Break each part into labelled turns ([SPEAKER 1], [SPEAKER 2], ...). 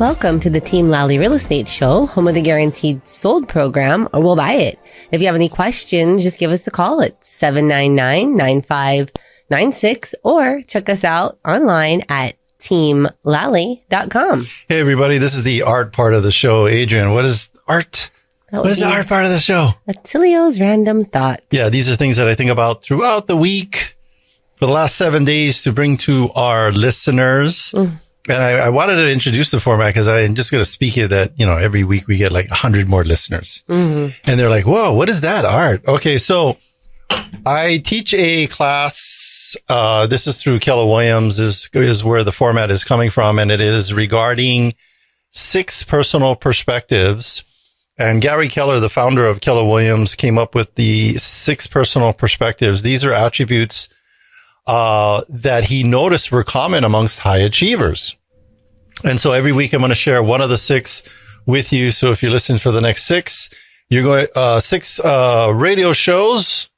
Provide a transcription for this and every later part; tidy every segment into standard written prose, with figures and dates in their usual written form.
[SPEAKER 1] Welcome to the Team Lally Real Estate Show, home of the guaranteed sold program, or we'll buy it. If you have any questions, just give us a call at 799-9596 or check us out online at teamlally.com.
[SPEAKER 2] Hey, everybody. This is the art part of the show. Adrienne, what is art? What is the art part of the show?
[SPEAKER 1] Attilio's random thoughts.
[SPEAKER 2] Yeah, these are things that I think about throughout the week for the last 7 days to bring to our listeners. And I wanted to introduce the format because I'm just going to speak it that, every week we get like 100 more listeners. And they're like, whoa, what is that art? Okay, so I teach a class. This is through Keller Williams is where the format is coming from. And it is regarding 6 personal perspectives. And Gary Keller, the founder of Keller Williams, came up with the 6 personal perspectives. These are attributes that he noticed were common amongst high achievers. And so every week I'm going to share one of the 6 with you. So if you listen for the next 6, you're going 6 radio shows.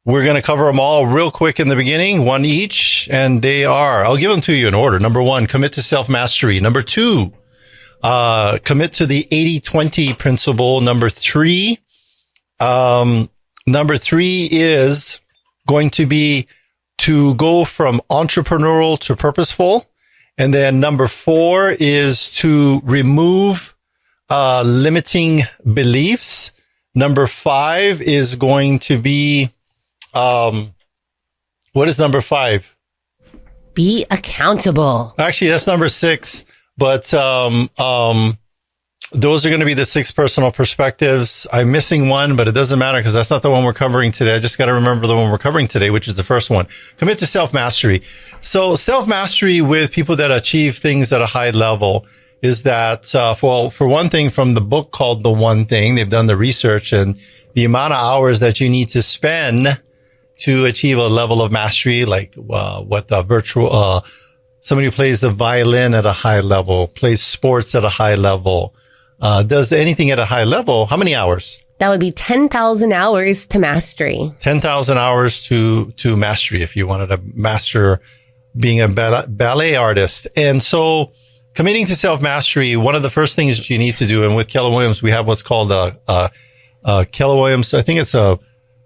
[SPEAKER 2] We're going to cover them all real quick in the beginning, one each. And they are, I'll give them to you in order. Number 1, commit to self-mastery. Number 2, commit to the 80-20 principle. Number 3 is going to be to go from entrepreneurial to purposeful. And then number 4 is to remove limiting beliefs. Number 5 is going to be, what is number 5?
[SPEAKER 1] Be accountable.
[SPEAKER 2] Actually, that's number 6. But those are going to be the 6 personal perspectives. I'm missing one, but it doesn't matter because that's not the one we're covering today. I just got to remember the one we're covering today, which is the first one. Commit to self-mastery. So self-mastery with people that achieve things at a high level is that, for one thing, from the book called The One Thing, they've done the research, and the amount of hours that you need to spend to achieve a level of mastery, like somebody who plays the violin at a high level, plays sports at a high level, does anything at a high level. How many hours?
[SPEAKER 1] That would be 10,000 hours to mastery.
[SPEAKER 2] 10,000 hours to mastery if you wanted to master being a ballet artist. And so committing to self-mastery, one of the first things that you need to do, and with Keller Williams, we have what's called Keller Williams, I think it's a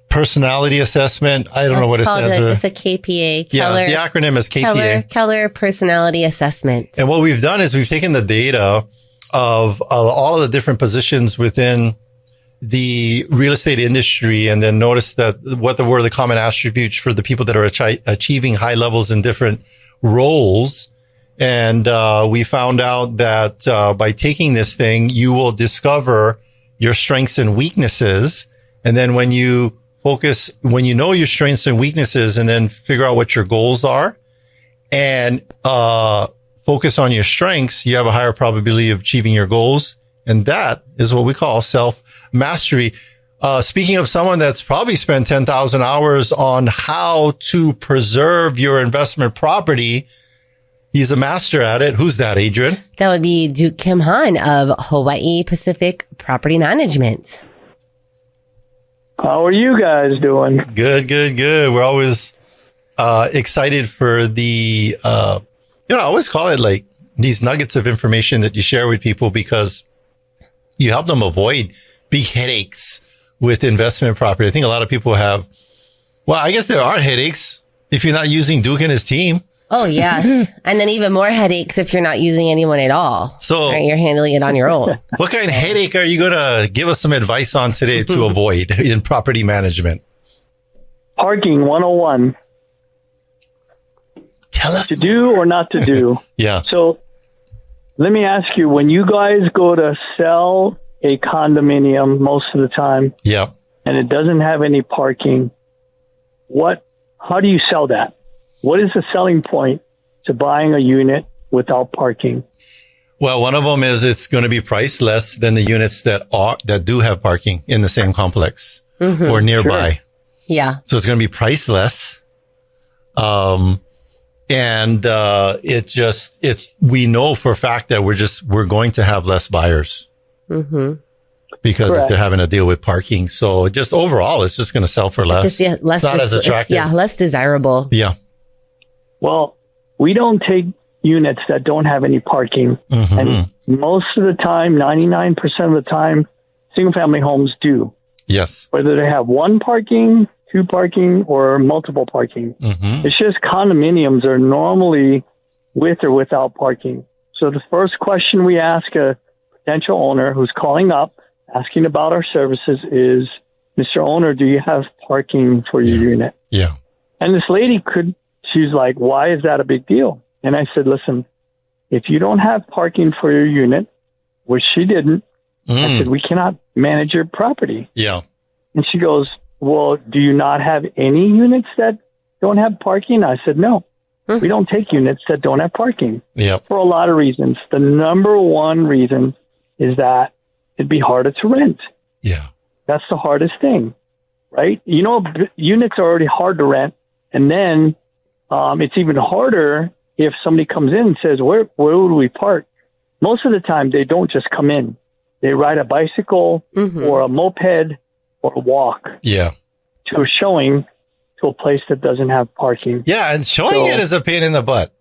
[SPEAKER 2] personality assessment. I don't know what it stands for.
[SPEAKER 1] It's a KPA. Keller,
[SPEAKER 2] the acronym is KPA.
[SPEAKER 1] Keller Personality Assessment.
[SPEAKER 2] And what we've done is we've taken the data of all of the different positions within the real estate industry and then noticed that what were the common attributes for the people that are achieving high levels in different roles. And we found out that by taking this thing, you will discover your strengths and weaknesses. And then when you know your strengths and weaknesses and then figure out what your goals are and focus on your strengths, you have a higher probability of achieving your goals. And that is what we call self-mastery. Speaking of someone that's probably spent 10,000 hours on how to preserve your investment property, he's a master at it. Who's that, Adrienne?
[SPEAKER 1] That would be Duke Kimhan of Hawaii Pacific Property Management.
[SPEAKER 3] How are you guys doing?
[SPEAKER 2] Good. We're always excited for the, I always call it like these nuggets of information that you share with people because you help them avoid big headaches with investment property. I think a lot of people have, I guess there are headaches if you're not using Duke and his team.
[SPEAKER 1] Oh, yes. And then even more headaches if you're not using anyone at all. So right? You're handling it on your own.
[SPEAKER 2] What kind of headache are you going to give us some advice on today to avoid in property management?
[SPEAKER 3] Parking 101.
[SPEAKER 2] Tell us.
[SPEAKER 3] To do or not to do.
[SPEAKER 2] Yeah.
[SPEAKER 3] So let me ask you, when you guys go to sell a condominium most of the time,
[SPEAKER 2] yeah,
[SPEAKER 3] and it doesn't have any parking, how do you sell that? What is the selling point to buying a unit without parking?
[SPEAKER 2] Well, one of them is it's going to be priced less than the units that do have parking in the same complex or nearby.
[SPEAKER 1] Sure. Yeah.
[SPEAKER 2] So it's going to be priced less. We know for a fact that we're going to have less buyers because if they're having to deal with parking. So just overall, it's just going to sell for less.
[SPEAKER 1] Less,
[SPEAKER 2] it's not as attractive.
[SPEAKER 1] Less desirable.
[SPEAKER 2] Yeah.
[SPEAKER 3] Well, we don't take units that don't have any parking.
[SPEAKER 2] Mm-hmm.
[SPEAKER 3] And most of the time, 99% of the time, single-family homes do.
[SPEAKER 2] Yes.
[SPEAKER 3] Whether they have one parking, two parking, or multiple parking.
[SPEAKER 2] Mm-hmm.
[SPEAKER 3] It's just condominiums are normally with or without parking. So the first question we ask a potential owner who's calling up, asking about our services is, Mr. Owner, do you have parking for your unit?
[SPEAKER 2] Yeah.
[SPEAKER 3] And this lady she's like, why is that a big deal? And I said, listen, if you don't have parking for your unit, which she didn't, I said, we cannot manage your property.
[SPEAKER 2] Yeah.
[SPEAKER 3] And she goes, well, do you not have any units that don't have parking? I said, no, we don't take units that don't have parking.
[SPEAKER 2] Yeah.
[SPEAKER 3] For a lot of reasons. The number one reason is that it'd be harder to rent.
[SPEAKER 2] Yeah.
[SPEAKER 3] That's the hardest thing, right? You know, units are already hard to rent. And then it's even harder if somebody comes in and says, where would we park? Most of the time, they don't just come in. They ride a bicycle or a moped or walk
[SPEAKER 2] Yeah.
[SPEAKER 3] to a showing to a place that doesn't have parking.
[SPEAKER 2] Yeah. And showing it is a pain in the butt.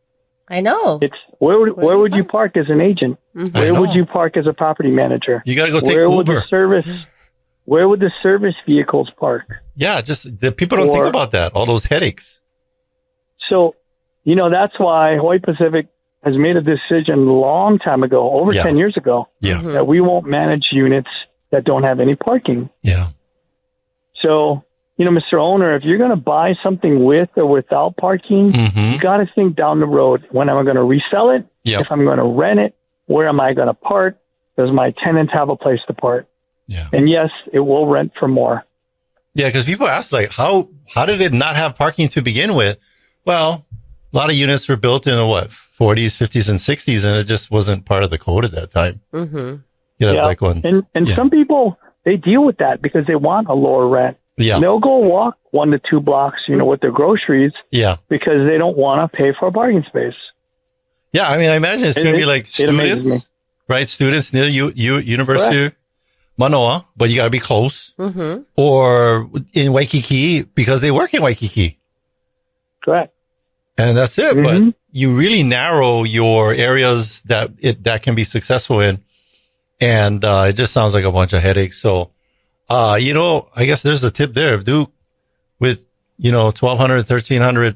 [SPEAKER 1] I know.
[SPEAKER 3] It's where would you park as an agent? Where would you park as a property manager?
[SPEAKER 2] You got to go take
[SPEAKER 3] Where
[SPEAKER 2] Uber.
[SPEAKER 3] would the service vehicles park?
[SPEAKER 2] Yeah. Just the people don't think about that. All those headaches.
[SPEAKER 3] So, you know, that's why Hawaii Pacific has made a decision a long time ago, over 10 years ago, that we won't manage units that don't have any parking.
[SPEAKER 2] Yeah.
[SPEAKER 3] So, you know, Mr. Owner, if you're going to buy something with or without parking, you got to think down the road. When am I going to resell it?
[SPEAKER 2] Yep.
[SPEAKER 3] If I'm going to rent it, where am I going to park? Does my tenants have a place to park?
[SPEAKER 2] Yeah.
[SPEAKER 3] And yes, it will rent for more.
[SPEAKER 2] Yeah. Because people ask, like, how did it not have parking to begin with? Well, a lot of units were built in the 40s, 50s, and 60s, and it just wasn't part of the code at that time.
[SPEAKER 1] Mm-hmm.
[SPEAKER 2] You know, like one.
[SPEAKER 3] And some people, they deal with that because they want a lower rent.
[SPEAKER 2] Yeah.
[SPEAKER 3] They'll go walk 1 to 2 blocks, you know, with their groceries.
[SPEAKER 2] Yeah.
[SPEAKER 3] Because they don't want to pay for a parking space.
[SPEAKER 2] Yeah. I mean, I imagine it's going to be like students, right? Students near University of Manoa, but you got to be close. Mm-hmm. Or in Waikiki because they work in Waikiki.
[SPEAKER 3] Correct.
[SPEAKER 2] And that's it. But you really narrow your areas that can be successful in. And it just sounds like a bunch of headaches. So, you know, I guess there's a tip there. If with, you know, 1,200, 1,300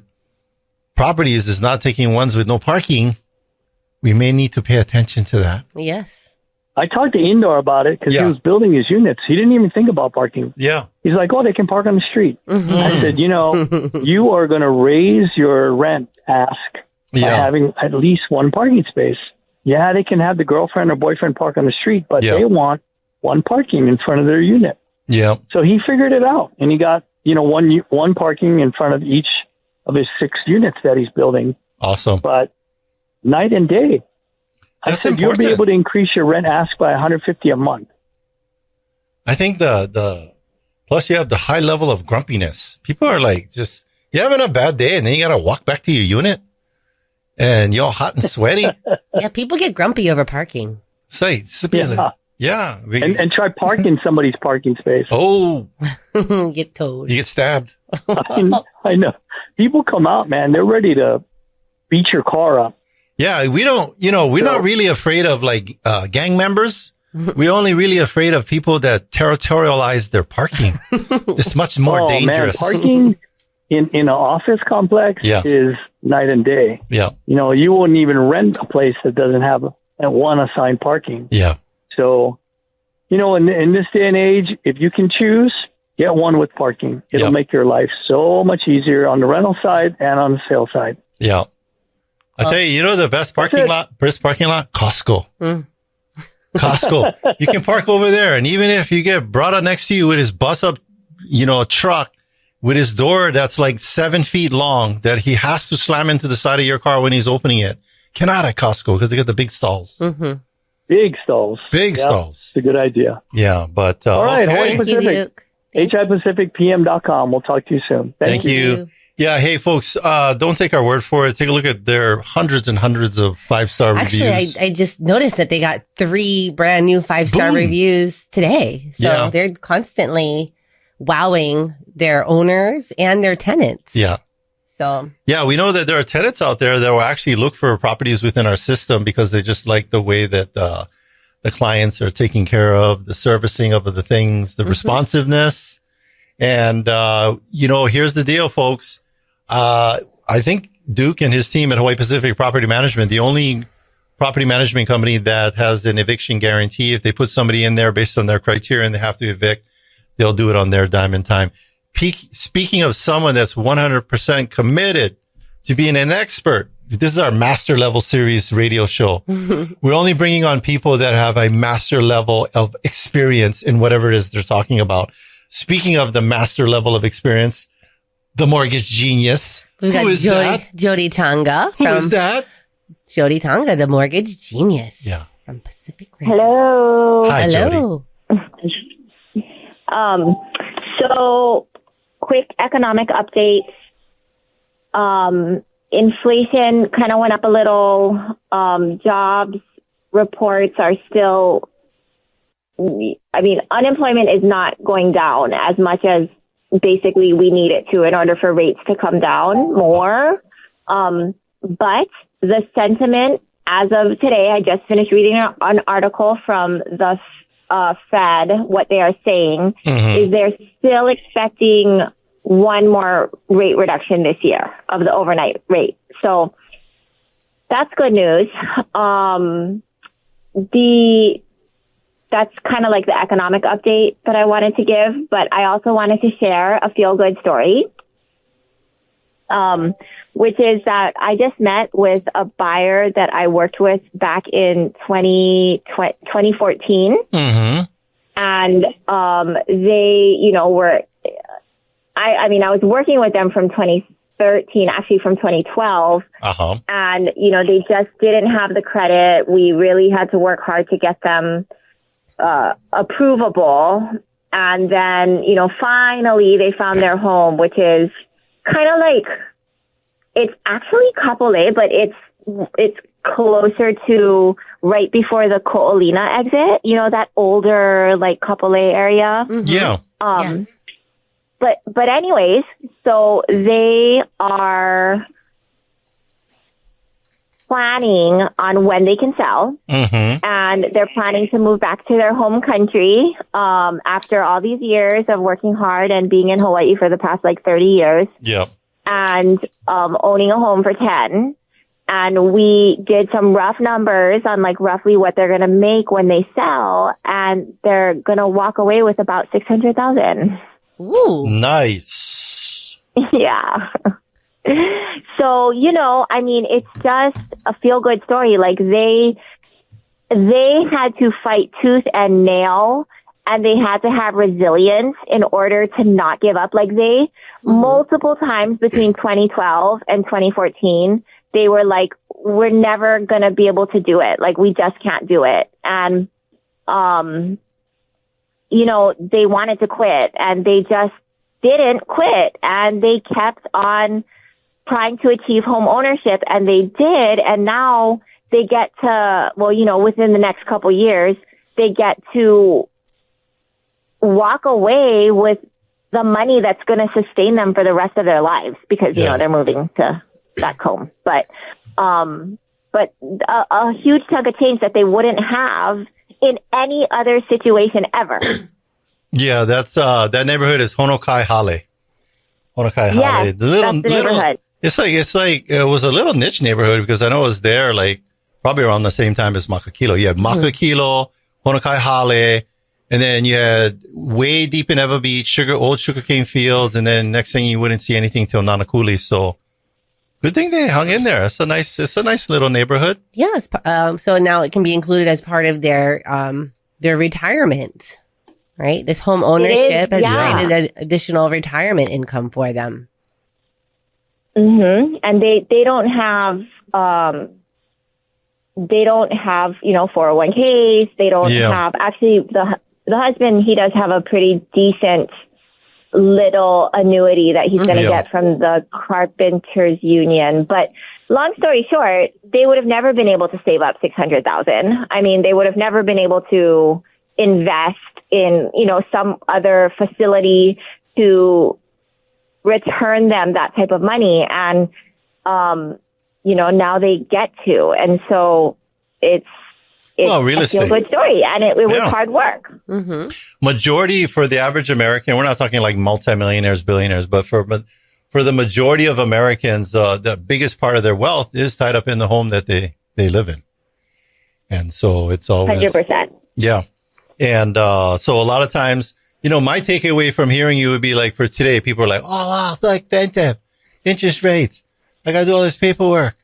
[SPEAKER 2] properties is not taking ones with no parking, we may need to pay attention to that.
[SPEAKER 1] Yes.
[SPEAKER 3] I talked to Indoor about it because he was building his units. He didn't even think about parking.
[SPEAKER 2] Yeah.
[SPEAKER 3] He's like, oh, they can park on the street. I said, you know, you are going to raise your rent ask by having at least one parking space. Yeah, they can have the girlfriend or boyfriend park on the street, but they want one parking in front of their unit. Yeah. So he figured it out, and he got, you know, one parking in front of each of his 6 units that he's building.
[SPEAKER 2] Awesome.
[SPEAKER 3] But night and day. I said, you'll be able to increase your rent ask by $150 a month.
[SPEAKER 2] I think plus you have the high level of grumpiness. People are like, you're having a bad day and then you got to walk back to your unit and you're all hot and sweaty.
[SPEAKER 1] Yeah. People get grumpy over parking.
[SPEAKER 3] And try parking somebody's parking space.
[SPEAKER 2] Oh,
[SPEAKER 1] get towed.
[SPEAKER 2] You get stabbed.
[SPEAKER 3] I know. People come out, man. They're ready to beat your car up.
[SPEAKER 2] Yeah, we're not really afraid of like gang members. We're only really afraid of people that territorialize their parking. It's much more dangerous.
[SPEAKER 3] Man, parking in an office complex is night and day. Yeah. You know, you wouldn't even rent a place that doesn't have one assigned parking. Yeah. So, you know, in this day and age, if you can choose, get one with parking. It'll make your life so much easier on the rental side and on the sales side. Yeah. I tell you, the best parking lot? Costco. Costco. You can park over there. And even if you get brought up next to you with his bus up, a truck with his door that's like 7 feet long that he has to slam into the side of your car when he's opening it. Cannot at Costco because they got the big stalls. Mm-hmm. Big stalls. It's a good idea. Yeah. But, all right. Okay. Hawaii Pacific. HIPacificPM.com. We'll talk to you soon. Thank you. Yeah. Hey, folks, don't take our word for it. Take a look at their hundreds and hundreds of 5-star reviews.
[SPEAKER 1] Actually, I just noticed that they got 3 brand new 5-star reviews today. So they're constantly wowing their owners and their tenants. Yeah. So
[SPEAKER 2] yeah, we know that there are tenants out there that will actually look for properties within our system because they just like the way that the clients are taken care of, the servicing of the things, the responsiveness. And, here's the deal, folks. I think Duke and his team at Hawaii Pacific Property Management, the only property management company that has an eviction guarantee. If they put somebody in there based on their criteria and they have to evict, they'll do it on their dime and time. Speaking of someone that's 100% committed to being an expert, this is our master level series radio show. We're only bringing on people that have a master level of experience in whatever it is they're talking about. Speaking of the master level of experience, the mortgage genius.
[SPEAKER 1] We've got Jodie Tanga.
[SPEAKER 2] Who is that?
[SPEAKER 1] Jodie Tanga, the mortgage genius.
[SPEAKER 2] Yeah.
[SPEAKER 1] From Pacific Radio.
[SPEAKER 4] Hello.
[SPEAKER 2] Hi,
[SPEAKER 1] Hello.
[SPEAKER 2] Jodie.
[SPEAKER 4] So quick economic update. Inflation kind of went up a little. Jobs reports are still, unemployment is not going down as much as basically we need it to in order for rates to come down more. But the sentiment as of today, I just finished reading an article from the Fed. What they are saying is they're still expecting one more rate reduction this year of the overnight rate. So that's good news. That's kind of like the economic update that I wanted to give, but I also wanted to share a feel-good story, which is that I just met with a buyer that I worked with back in 2014. And they, were, I was working with them from 2013, actually from 2012. And, they just didn't have the credit. We really had to work hard to get them approvable. And then, finally they found their home, which is kind of like, it's actually couple A, but it's closer to right before the Ko'olina exit, that older, like couple A area.
[SPEAKER 2] Yeah.
[SPEAKER 1] Yes.
[SPEAKER 4] But anyways, so they are planning on when they can sell, and they're planning to move back to their home country after all these years of working hard and being in Hawaii for the past 30 years.
[SPEAKER 2] Yep.
[SPEAKER 4] And owning a home for 10. And we did some rough numbers on roughly what they're going to make when they sell, and they're going to walk away with about $600,000.
[SPEAKER 1] Ooh,
[SPEAKER 2] nice.
[SPEAKER 4] Yeah. So, it's just a feel-good story. They had to fight tooth and nail, and they had to have resilience in order to not give up. Multiple times between 2012 and 2014, they were like, we're never going to be able to do it. We just can't do it. And, they wanted to quit, and they just didn't quit, and they kept on trying to achieve home ownership, and they did. And now they get to, within the next couple years, they get to walk away with the money that's going to sustain them for the rest of their lives because, they're moving to back home. But a huge chunk of change that they wouldn't have in any other situation ever.
[SPEAKER 2] Yeah, that's, that neighborhood is Honokai Hale. Honokai Hale.
[SPEAKER 4] Yes, that's the neighborhood.
[SPEAKER 2] It's like, it was a little niche neighborhood because I know it was there, probably around the same time as Makakilo. You had Makakilo, Honokai Hale, and then you had way deep in Ewa Beach, old sugarcane fields, and then next thing you wouldn't see anything till Nanakuli. So good thing they hung in there. It's a nice little neighborhood.
[SPEAKER 1] Yes. So now it can be included as part of their retirement, right? This home ownership has created an additional retirement income for them.
[SPEAKER 4] And they don't have 401ks. They don't have, actually the husband, he does have a pretty decent little annuity that he's going to get from the Carpenters Union. But long story short, they would have never been able to save up $600,000. They would have never been able to invest in, some other facility to return them that type of money. And, now they get to. And so it's
[SPEAKER 2] real
[SPEAKER 4] a
[SPEAKER 2] estate.
[SPEAKER 4] feel-good story. And it was hard work.
[SPEAKER 1] Mm-hmm.
[SPEAKER 2] Majority for the average American, we're not talking like multimillionaires, billionaires, but for the majority of Americans, the biggest part of their wealth is tied up in the home that they live in. And so it's always
[SPEAKER 4] 100%.
[SPEAKER 2] Yeah. And so a lot of times, my takeaway from hearing you would be like, for today, people are like, oh, wow, like interest rates. I got to do all this paperwork.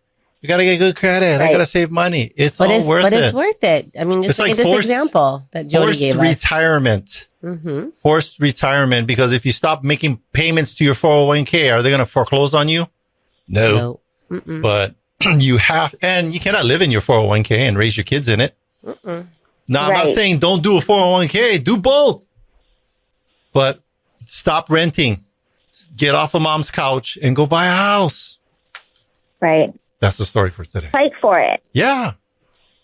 [SPEAKER 2] You got to get good credit. I got to save money. It's worth it.
[SPEAKER 1] But it's worth it. I mean, just like this example that Jodie gave us.
[SPEAKER 2] Forced retirement. Mm-hmm. Forced retirement, because if you stop making payments to your 401k, are they going to foreclose on you? No. But you cannot live in your 401k and raise your kids in it. Now, I'm not saying don't do a 401k. Do both. But stop renting. Get off of mom's couch and go buy a house.
[SPEAKER 4] Right.
[SPEAKER 2] That's the story for today.
[SPEAKER 4] Fight for it.
[SPEAKER 2] Yeah.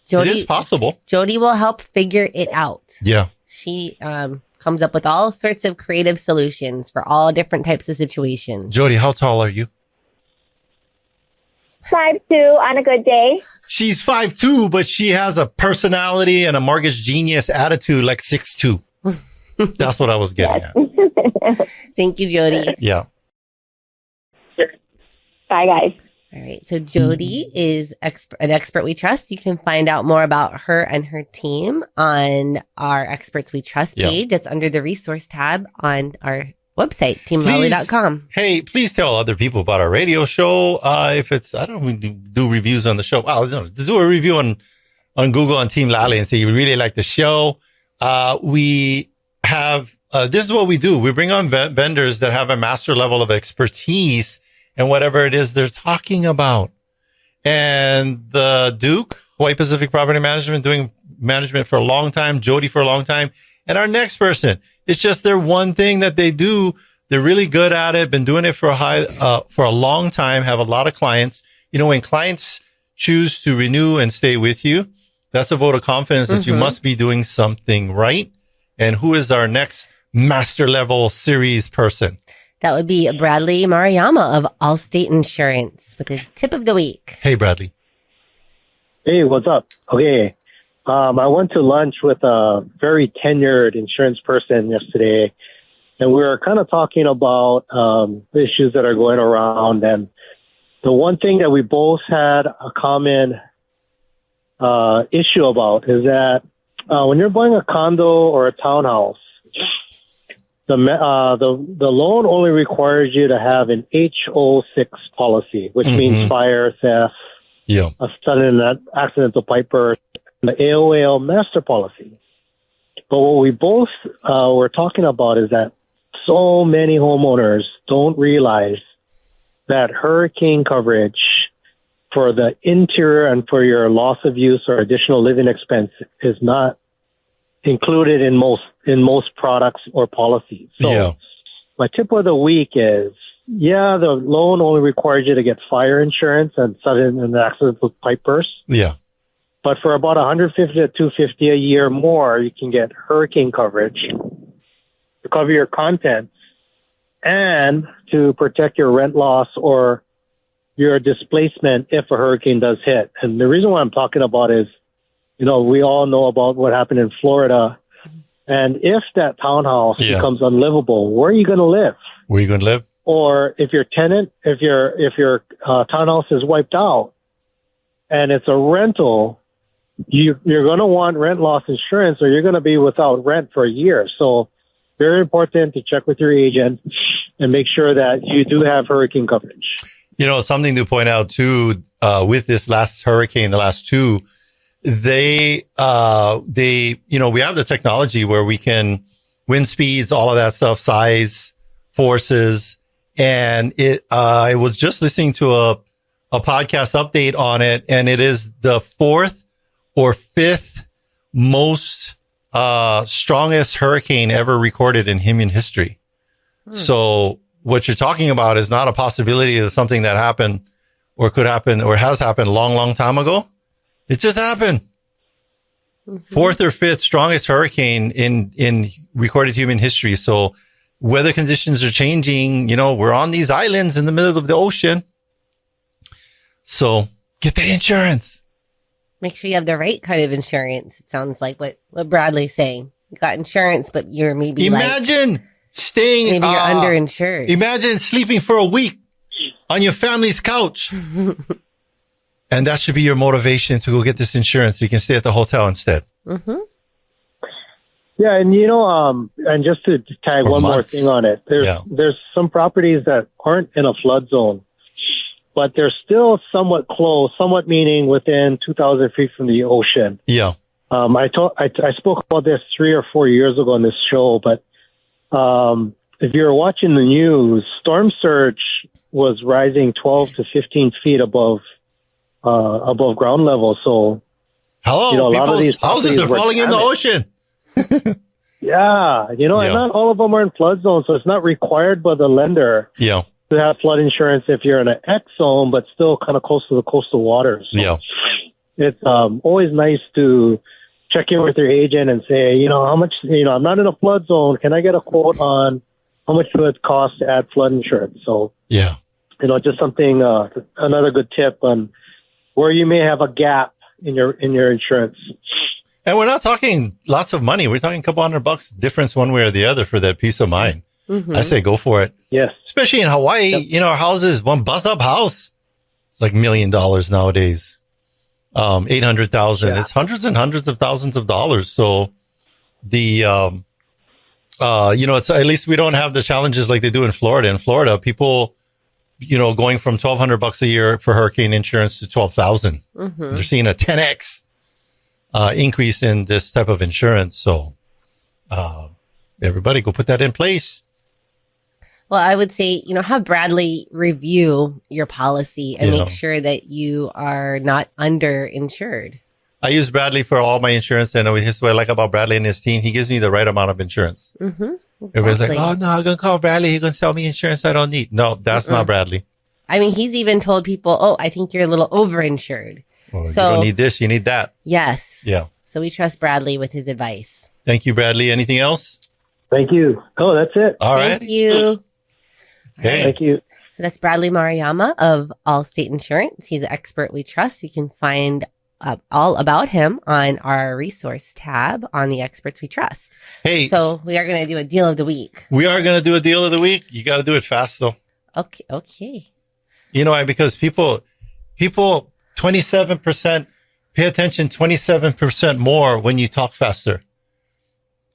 [SPEAKER 2] Jodie, it is possible.
[SPEAKER 1] Jodie will help figure it out.
[SPEAKER 2] Yeah.
[SPEAKER 1] She comes up with all sorts of creative solutions for all different types of situations.
[SPEAKER 2] Jodie, how tall are you?
[SPEAKER 4] 5'2" on a good day.
[SPEAKER 2] She's 5'2", but she has a personality and a mortgage genius attitude like 6'2". That's what I was getting at.
[SPEAKER 1] Thank you, Jodie.
[SPEAKER 2] Yeah.
[SPEAKER 4] Bye, guys.
[SPEAKER 1] All right. So Jodie is an expert we trust. You can find out more about her and her team on our Experts We Trust page. It's under the resource tab on our website, teamlally.com.
[SPEAKER 2] Hey, please tell other people about our radio show. If it's, I don't know, we do reviews on the show. Wow, just do a review on Google on Team Lally and say you really like the show. We have, this is what we do. We bring on vendors that have a master level of expertise and whatever it is they're talking about. And the Duke, Hawaii Pacific Property Management, doing management for a long time, Jodie for a long time. And our next person, it's just their one thing that they do. They're really good at it, been doing it for a long time, have a lot of clients. When clients choose to renew and stay with you, that's a vote of confidence that you must be doing something right. And who is our next master level series person?
[SPEAKER 1] That would be Bradley Maruyama of Allstate Insurance with his tip of the week.
[SPEAKER 2] Hey, Bradley.
[SPEAKER 3] Hey, what's up? Okay. I went to lunch with a very tenured insurance person yesterday, and we were kind of talking about issues that are going around. And the one thing that we both had a common issue about is that when you're buying a condo or a townhouse, the loan only requires you to have an HO6 policy, which means fire, theft, a sudden accidental pipe burst, and the AOL master policy. But what we both were talking about is that so many homeowners don't realize that hurricane coverage for the interior and for your loss of use or additional living expense is not included in most products or policies. So my tip of the week is, the loan only requires you to get fire insurance and sudden and accidental pipe burst.
[SPEAKER 2] Yeah.
[SPEAKER 3] But for about $150 to $250 a year more, you can get hurricane coverage to cover your contents and to protect your rent loss or your displacement if a hurricane does hit. And the reason why I'm talking about is, we all know about what happened in Florida. And if that townhouse becomes unlivable, where are you going to live?
[SPEAKER 2] Where are you going to live?
[SPEAKER 3] Or if your townhouse is wiped out and it's a rental, you're going to want rent loss insurance or you're going to be without rent for a year. So very important to check with your agent and make sure that you do have hurricane coverage.
[SPEAKER 2] Something to point out too, with this last hurricane, the last two, we have the technology where we can wind speeds, all of that stuff, size, forces. And I was just listening to a podcast update on it, and it is the 4th or 5th most, strongest hurricane ever recorded in human history. So what you're talking about is not a possibility of something that happened or could happen or has happened a long, long time ago. It just happened. 4th or 5th strongest hurricane in recorded human history. So weather conditions are changing. You know, we're on these islands in the middle of the ocean. So get the insurance.
[SPEAKER 1] Make sure you have the right kind of insurance. It sounds like what Bradley's saying. You got insurance, but you're maybe
[SPEAKER 2] maybe you're
[SPEAKER 1] underinsured.
[SPEAKER 2] Imagine sleeping for a week on your family's couch. And that should be your motivation to go get this insurance so you can stay at the hotel instead.
[SPEAKER 1] Mm-hmm.
[SPEAKER 3] Yeah, and you know, and just to tag one more thing on it, there's some properties that aren't in a flood zone, but they're still somewhat close, somewhat meaning within 2,000 feet from the ocean.
[SPEAKER 2] Yeah.
[SPEAKER 3] I spoke about this 3 or 4 years ago on this show, but if you're watching the news, storm surge was rising 12 to 15 feet above ground level. So,
[SPEAKER 2] a lot of these houses are falling in the ocean.
[SPEAKER 3] Yeah, and not all of them are in flood zones, so it's not required by the lender to have flood insurance if you're in an X zone, but still kind of close to the coastal waters. So it's always nice to check in with your agent and say, how much, I'm not in a flood zone. Can I get a quote on how much would it cost to add flood insurance? So, just something, another good tip on where you may have a gap in your insurance.
[SPEAKER 2] And we're not talking lots of money. We're talking a couple $100 difference one way or the other for that peace of mind.
[SPEAKER 1] Mm-hmm.
[SPEAKER 2] I say go for it.
[SPEAKER 3] Yes.
[SPEAKER 2] Especially in Hawaii, our houses, one buzz up house, it's like $1 million nowadays. 800,000. Yeah. It's hundreds and hundreds of thousands of dollars. So the, it's at least we don't have the challenges like they do in Florida. In Florida, people, going from $1,200 a year for hurricane insurance to $12,000. Mm-hmm. They're seeing a 10x. Increase in this type of insurance. So, everybody go put that in place.
[SPEAKER 1] Well, I would say, have Bradley review your policy and make sure that you are not underinsured.
[SPEAKER 2] I use Bradley for all my insurance, and here's what I like about Bradley and his team. He gives me the right amount of insurance. Mm-hmm. Exactly. Everybody's like, oh, no, I'm going to call Bradley. He's going to sell me insurance I don't need. No, that's not Bradley. I
[SPEAKER 1] mean, he's even told people, I think you're a little overinsured.
[SPEAKER 2] Well, so you don't need this, you need that.
[SPEAKER 1] Yes.
[SPEAKER 2] Yeah.
[SPEAKER 1] So we trust Bradley with his advice.
[SPEAKER 2] Thank you, Bradley. Anything else?
[SPEAKER 3] Thank you. Oh, that's it.
[SPEAKER 2] All right.
[SPEAKER 1] Thank you.
[SPEAKER 2] Okay.
[SPEAKER 3] Thank you.
[SPEAKER 1] So that's Bradley Maruyama of Allstate Insurance. He's an expert we trust. You can find all about him on our resource tab on the experts we trust.
[SPEAKER 2] Hey.
[SPEAKER 1] So we are going to do a deal of the week.
[SPEAKER 2] We are going to do a deal of the week. You got to do it fast though.
[SPEAKER 1] Okay.
[SPEAKER 2] Because people 27%, pay attention 27% more when you talk faster.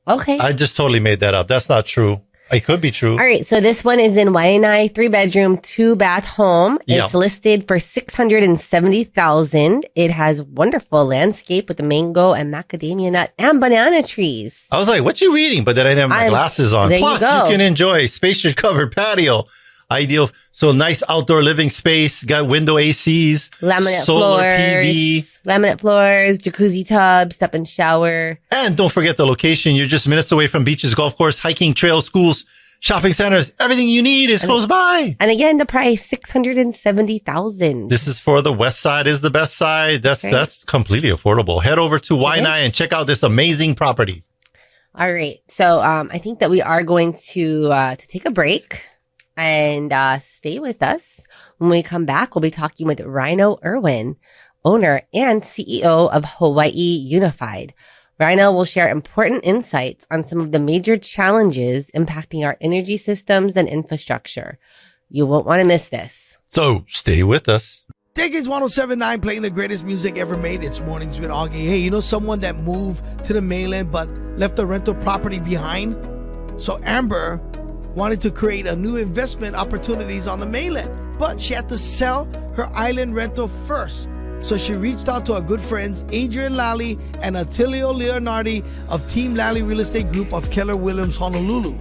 [SPEAKER 1] Okay.
[SPEAKER 2] I just totally made that up. That's not true. It could be true.
[SPEAKER 1] All right. So this one is in Waianae, 3-bedroom, 2-bath home. It's listed for $670,000. It has wonderful landscape with the mango and macadamia nut and banana trees.
[SPEAKER 2] I was like, what you reading? But then I didn't have my glasses on. Plus, you can enjoy spacious covered patio. Ideal. So nice outdoor living space. Got window ACs.
[SPEAKER 1] Laminate
[SPEAKER 2] solar
[SPEAKER 1] floors.
[SPEAKER 2] PV.
[SPEAKER 1] Laminate floors. Jacuzzi tub. Step and shower.
[SPEAKER 2] And don't forget the location. You're just minutes away from beaches, golf course, hiking trails, schools, shopping centers. Everything you need is close by.
[SPEAKER 1] And again, the price, $670,000.
[SPEAKER 2] This is for the west side is the best side. That's completely affordable. Head over to Waianae and check out this amazing property.
[SPEAKER 1] All right. So, I think that we are going to take a break. And stay with us. When we come back, we'll be talking with Ryno Irwin, owner and CEO of Hawaii Unified. Ryno will share important insights on some of the major challenges impacting our energy systems and infrastructure. You won't want to miss this.
[SPEAKER 2] So stay with us.
[SPEAKER 5] Decades 107.9 playing the greatest music ever made. It's Mornings with Augie. Hey, someone that moved to the mainland but left a rental property behind? So Amber wanted to create a new investment opportunities on the mainland, but she had to sell her island rental first. So she reached out to our good friends Adrienne Lally and Attilio Leonardi of Team Lally Real Estate Group of Keller Williams, Honolulu.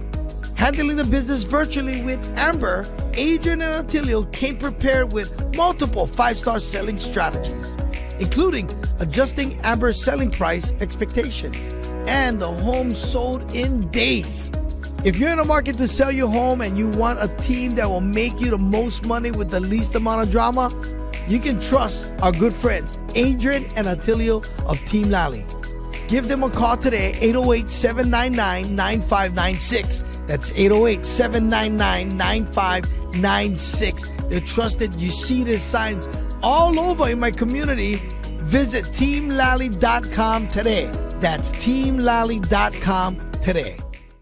[SPEAKER 5] Handling the business virtually with Amber, Adrienne and Attilio came prepared with multiple 5-star selling strategies, including adjusting Amber's selling price expectations, and the home sold in days. If you're in a market to sell your home and you want a team that will make you the most money with the least amount of drama, you can trust our good friends, Adrienne and Attilio of Team Lally. Give them a call today, 808-799-9596. That's 808-799-9596. They're trusted. You see the signs all over in my community. Visit teamlally.com today. That's teamlally.com today.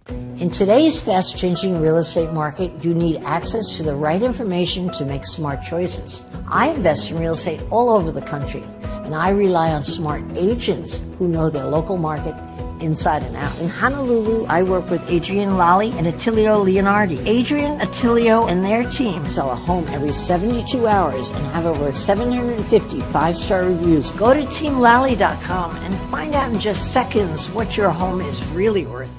[SPEAKER 6] In today's fast-changing real estate market, you need access to the right information to make smart choices. I invest in real estate all over the country, and I rely on smart agents who know their local market inside and out. In Honolulu, I work with Adrienne Lally and Attilio Leonardi. Adrienne, Attilio, and their team sell a home every 72 hours and have over 750 five-star reviews. Go to teamlally.com and find out in just seconds what your home is really worth.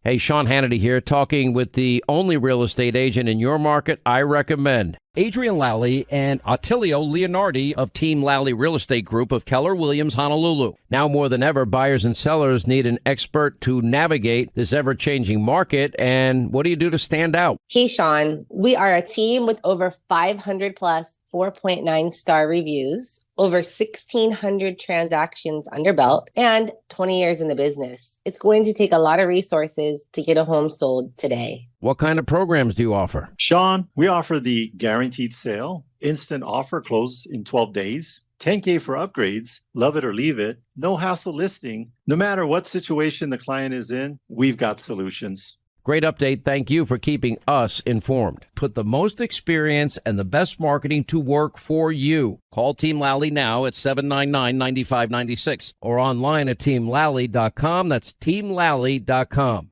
[SPEAKER 7] Hey, Sean Hannity here, talking with the only real estate agent in your market I recommend. Adrienne Lally and Attilio Leonardi of Team Lally Real Estate Group of Keller Williams, Honolulu. Now more than ever, buyers and sellers need an expert to navigate this ever-changing market. And what do you do to stand out?
[SPEAKER 1] Hey, Sean, we are a team with over 500 plus 4.9 star reviews, over 1,600 transactions under belt, and 20 years in the business. It's going to take a lot of resources to get a home sold today.
[SPEAKER 7] What kind of programs do you offer?
[SPEAKER 8] Sean, we offer the guaranteed sale, instant offer close in 12 days, $10K for upgrades, love it or leave it, no hassle listing. No matter what situation the client is in, we've got solutions.
[SPEAKER 7] Great update. Thank you for keeping us informed. Put the most experience and the best marketing to work for you. Call Team Lally now at 799-9596 or online at teamlally.com. That's teamlally.com.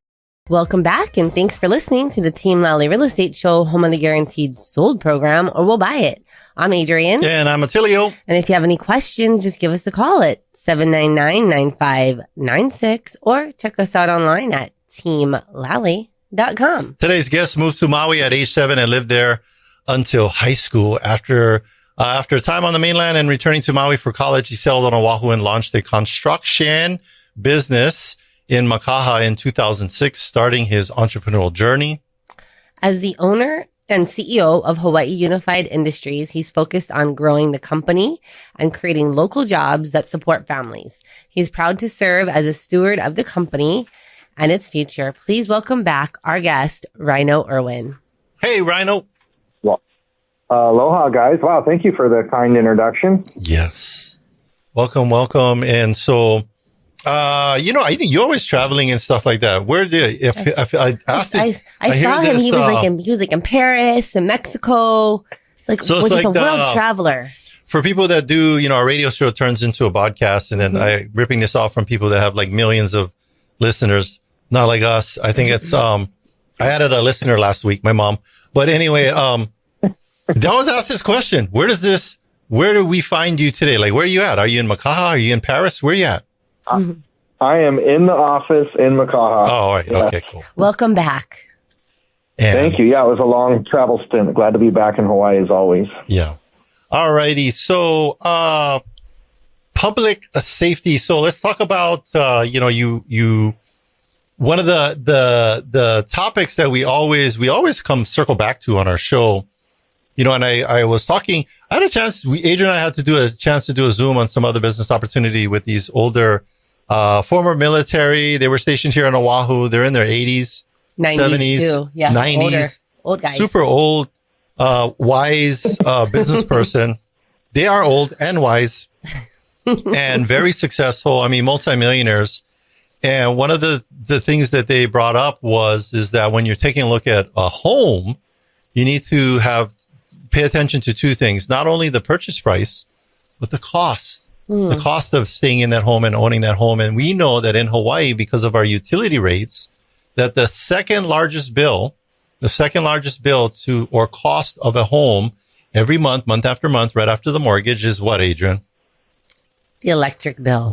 [SPEAKER 1] Welcome back, and thanks for listening to the Team Lally Real Estate Show, home of the Guaranteed Sold program, or we'll buy it. I'm Adrienne.
[SPEAKER 2] And I'm Attilio.
[SPEAKER 1] And if you have any questions, just give us a call at 799-9596 or check us out online at teamlally.com.
[SPEAKER 2] Today's guest moved to Maui at age 7 and lived there until high school. After time on the mainland and returning to Maui for college, he settled on Oahu and launched a construction business in Makaha in 2006, starting his entrepreneurial journey.
[SPEAKER 1] As the owner and CEO of Hawaii Unified Industries, he's focused on growing the company and creating local jobs that support families. He's proud to serve as a steward of the company and its future. Please welcome back our guest, Ryno Irwin.
[SPEAKER 2] Hey, Ryno.
[SPEAKER 9] Well, aloha, guys. Wow, thank you for the kind introduction.
[SPEAKER 2] Yes. Welcome. And so, you're always traveling and stuff like that. Where did I asked this? I
[SPEAKER 1] saw him. He was like in Paris and Mexico. He's a world traveler.
[SPEAKER 2] For people that do, our radio show turns into a podcast, and then I ripping this off from people that have like millions of listeners, not like us. I think it's I added a listener last week, my mom. But anyway, they always ask this question: where do we find you today? Like, where are you at? Are you in Makaha? Are you in Paris? Where are you at?
[SPEAKER 9] I am in the office in Makaha.
[SPEAKER 2] Oh, all right. Yeah. Okay, cool.
[SPEAKER 1] Welcome back.
[SPEAKER 2] And
[SPEAKER 9] thank you. Yeah, it was a long travel stint. Glad to be back in Hawaii as always.
[SPEAKER 2] Yeah. All righty. So, public safety. So let's talk about, one of the topics that we always circle back to on our show, and I was talking, Adrienne and I had to do a chance to do a Zoom on some other business opportunity with these older, former military. They were stationed here on Oahu. They're in their 80s, 70s, too. Yeah, 90s,
[SPEAKER 1] old guys,
[SPEAKER 2] super old, wise, business person. They are old and wise and very successful. I mean, multimillionaires. And one of the things that they brought up is that when you're taking a look at a home, you need to pay attention to two things, not only the purchase price, but the cost of staying in that home and owning that home. And we know that in Hawaii, because of our utility rates, that the second largest bill or cost of a home every month after month, right after the mortgage is what, Adrienne?
[SPEAKER 1] The electric bill.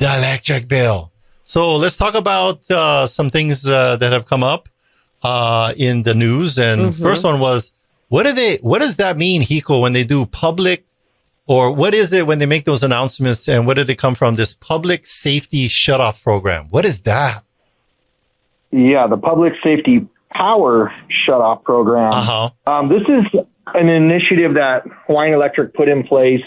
[SPEAKER 2] So let's talk about some things that have come up in the news. And first one was, what does that mean, Hiko, when they do public, or what is it when they make those announcements, and what did it come from? This Public Safety Shutoff program. What is that?
[SPEAKER 9] Yeah, the Public Safety Power Shutoff program.
[SPEAKER 2] Uh-huh.
[SPEAKER 9] This is an initiative that Hawaiian Electric put in place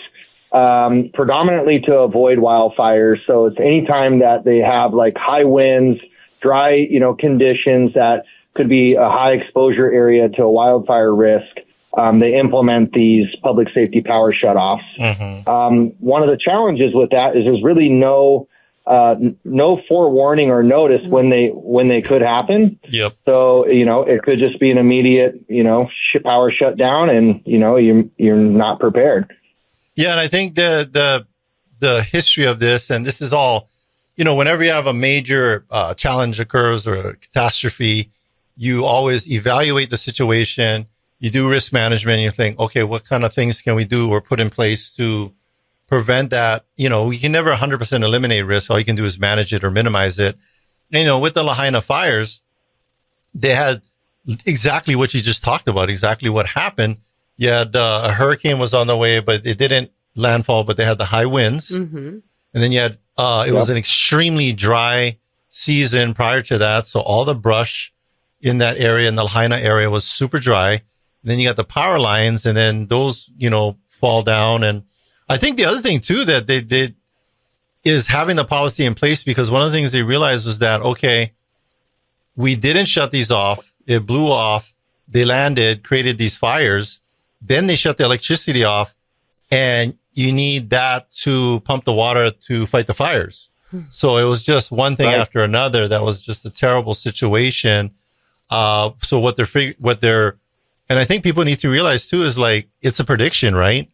[SPEAKER 9] predominantly to avoid wildfires. So it's anytime that they have like high winds, dry, conditions that could be a high exposure area to a wildfire risk. They implement these public safety power shutoffs. Mm-hmm. One of the challenges with that is there's really no forewarning or notice when they could happen. Yep. So, it could just be an immediate, power shutdown and, you're not prepared.
[SPEAKER 2] Yeah. And I think the history of this, and this is all, whenever you have a major challenge occurs or a catastrophe, you always evaluate the situation. You do risk management and you think, okay, what kind of things can we do or put in place to prevent that? We can never 100% eliminate risk. All you can do is manage it or minimize it. And, with the Lahaina fires, they had exactly what you just talked about, exactly what happened. You had a hurricane was on the way, but it didn't landfall, but they had the high winds. Mm-hmm. And then you had, it was an extremely dry season prior to that. So all the brush in that area, in the Lahaina area, was super dry. And then you got the power lines and then those, fall down. And I think the other thing too that they did is having the policy in place, because one of the things they realized was that, okay, we didn't shut these off. It blew off. They landed, created these fires. Then they shut the electricity off, and you need that to pump the water to fight the fires. So it was just one thing after another. That was just a terrible situation. So and I think people need to realize too is like, it's a prediction, right?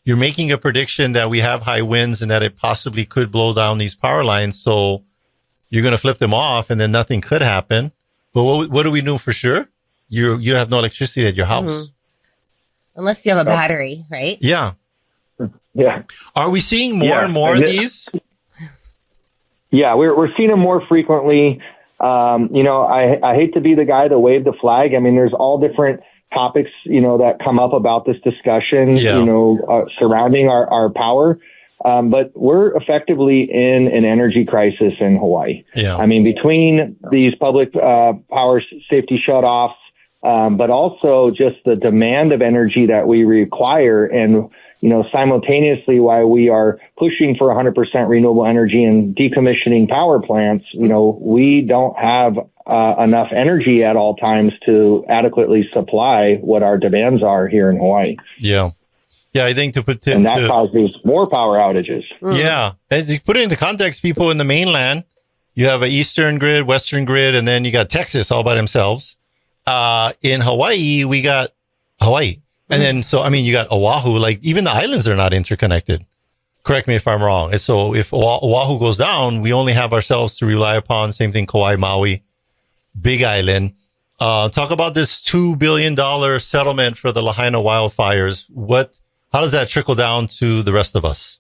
[SPEAKER 2] You're making a prediction that we have high winds and that it possibly could blow down these power lines. So you're going to flip them off and then nothing could happen. But what do we know for sure? You have no electricity at your house. Mm-hmm.
[SPEAKER 1] Unless you have a battery, right?
[SPEAKER 2] Yeah.
[SPEAKER 9] Yeah.
[SPEAKER 2] Are we seeing more and more of these?
[SPEAKER 9] Yeah, we're seeing them more frequently. I hate to be the guy to wave the flag. I mean, there's all different topics, that come up about this discussion, surrounding our power. But we're effectively in an energy crisis in Hawaii. Yeah. I mean, between these public power safety shutoffs, but also just the demand of energy that we require, and simultaneously while we are pushing for 100% renewable energy and decommissioning power plants, we don't have enough energy at all times to adequately supply what our demands are here in Hawaii.
[SPEAKER 2] Yeah. Yeah, I think
[SPEAKER 9] and that causes more power outages.
[SPEAKER 2] Yeah. And to put it into context, people in the mainland, you have an Eastern grid, Western grid, and then you got Texas all by themselves. In Hawaii, we got Hawaii. And then, you got Oahu, like even the islands are not interconnected. Correct me if I'm wrong. And so if Oahu goes down, we only have ourselves to rely upon. Same thing, Kauai, Maui, Big Island. Talk about this $2 billion settlement for the Lahaina wildfires. How does that trickle down to the rest of us?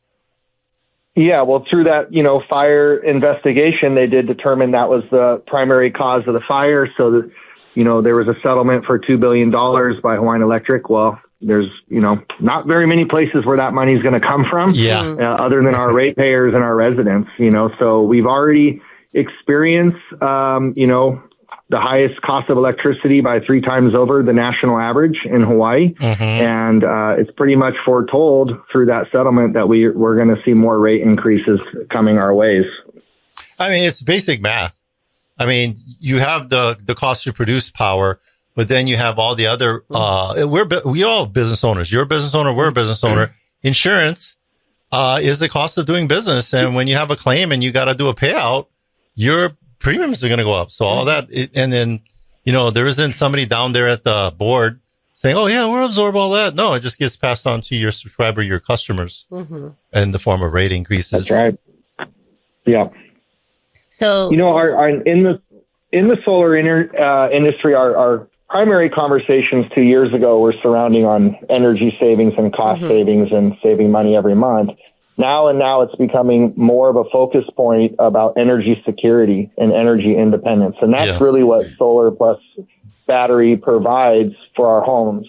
[SPEAKER 9] Yeah, well, through that, fire investigation, they did determine that was the primary cause of the fire. So that, there was a settlement for $2 billion by Hawaiian Electric. Well, there's, not very many places where that money is going to come from. Yeah. Other than our ratepayers and our residents, so we've already experienced, the highest cost of electricity by 3 times over the national average in Hawaii. Mm-hmm. And it's pretty much foretold through that settlement that we're going to see more rate increases coming our ways.
[SPEAKER 2] I mean, it's basic math. I mean, you have the cost to produce power, but then you have all the other, we all business owners. You're a business owner. We're a business owner. Insurance is the cost of doing business. And when you have a claim and you got to do a payout, your premiums are going to go up. So all that, and then, there isn't somebody down there at the board saying, oh yeah, we'll absorb all that. No, it just gets passed on to your subscriber, your customers in the form of rate increases.
[SPEAKER 9] That's right. Yeah.
[SPEAKER 1] So,
[SPEAKER 9] our in the solar industry, our primary conversations 2 years ago were surrounding on energy savings and cost savings and saving money every month. Now it's becoming more of a focus point about energy security and energy independence. And that's really what solar plus battery provides for our homes.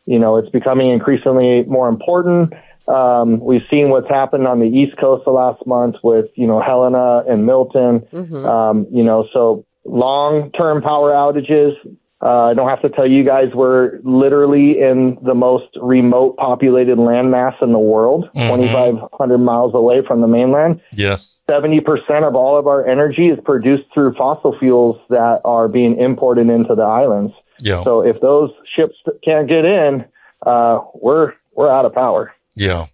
[SPEAKER 9] It's becoming increasingly more important. We've seen what's happened on the East Coast the last month with, Helena and Milton. So long-term power outages, I don't have to tell you guys we're literally in the most remote populated landmass in the world, 2,500 miles away from the mainland.
[SPEAKER 2] Yes.
[SPEAKER 9] 70% of all of our energy is produced through fossil fuels that are being imported into the islands.
[SPEAKER 2] Yeah.
[SPEAKER 9] So if those ships can't get in, we're out of power.
[SPEAKER 2] Yeah.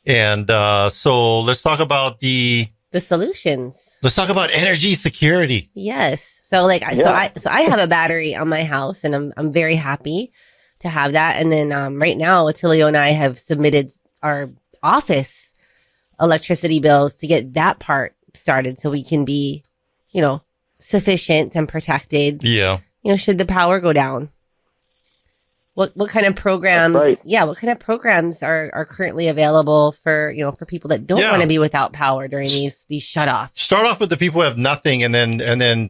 [SPEAKER 2] And so let's talk about the
[SPEAKER 1] solutions.
[SPEAKER 2] Let's talk about energy security.
[SPEAKER 1] Yes. So I have a battery on my house, and I'm very happy to have that. And then right now, Attilio and I have submitted our office electricity bills to get that part started, so we can be, sufficient and protected.
[SPEAKER 2] Yeah.
[SPEAKER 1] Should the power go down. What kind of programs?
[SPEAKER 9] Right.
[SPEAKER 1] Yeah, what kind of programs are currently available for people that don't want to be without power during these shutoffs?
[SPEAKER 2] Start off with the people who have nothing, and then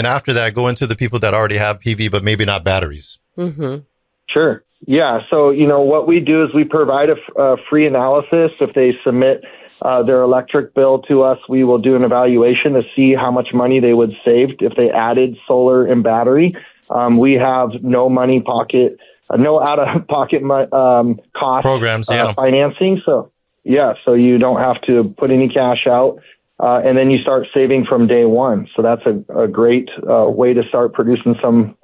[SPEAKER 2] after that, go into the people that already have PV but maybe not batteries.
[SPEAKER 1] Mm-hmm.
[SPEAKER 9] Sure. Yeah. So what we do is we provide a free analysis. If they submit their electric bill to us, we will do an evaluation to see how much money they would save if they added solar and battery. We have no out-of-pocket cost
[SPEAKER 2] programs,
[SPEAKER 9] financing. So you don't have to put any cash out, and then you start saving from day one. So that's a great way to start producing some